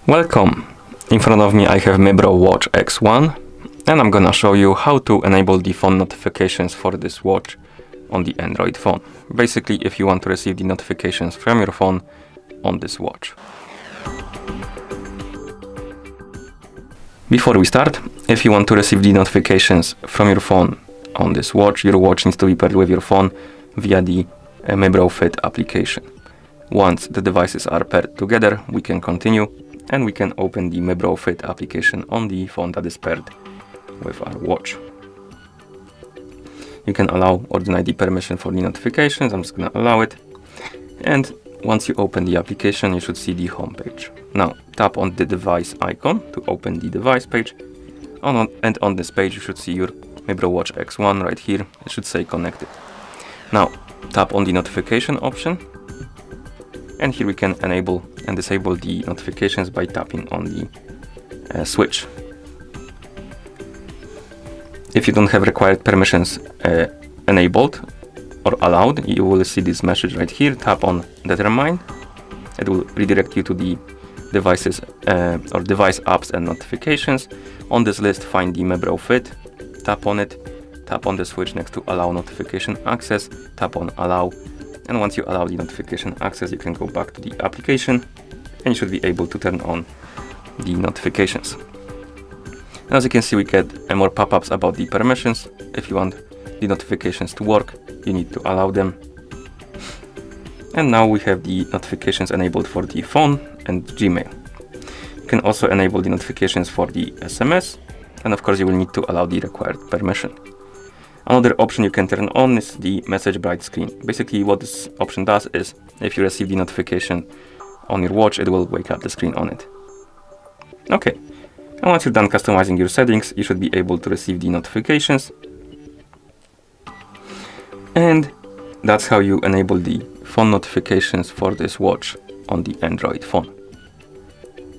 Welcome! In front of me I have Mibro Watch X1 and I'm gonna show you how to enable the phone notifications for this watch on the Android phone. Basically, if you want to receive the notifications from your phone on this watch. Before we start, if you want to receive the notifications from your phone on this watch, your watch needs to be paired with your phone via the Mibro Fit application. Once the devices are paired together, we can continue and we can open the Mibro Fit application on the phone that is paired with our watch. You can allow or deny the permission for the notifications. I'm just gonna allow it. And once you open the application, you should see the home page. Now tap on the device icon to open the device page. And on this page you should see your Mibro Watch X1 right here. It should say connected. Now tap on the notification option. And here we can enable and disable the notifications by tapping on the switch. If you don't have required permissions enabled or allowed, you will see this message right here. Tap on Determine. It will redirect you to the devices or device apps and notifications. On this list, find the Mibro Fit. Tap on it. Tap on the switch next to Allow Notification Access. Tap on Allow. And once you allow the notification access, you can go back to the application and you should be able to turn on the notifications. And as you can see, we get more pop-ups about the permissions. If you want the notifications to work, you need to allow them. And now we have the notifications enabled for the phone and Gmail. You can also enable the notifications for the SMS, and of course you will need to allow the required permission. Another option you can turn on is the message bright screen. Basically what this option does is, if you receive the notification on your watch, it will wake up the screen on it. Okay, and once you're done customizing your settings, you should be able to receive the notifications. And that's how you enable the phone notifications for this watch on the Android phone.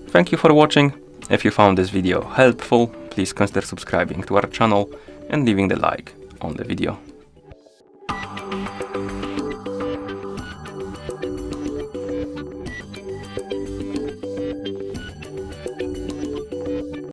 Thank you for watching. If you found this video helpful, please consider subscribing to our channel and leaving the like on the video.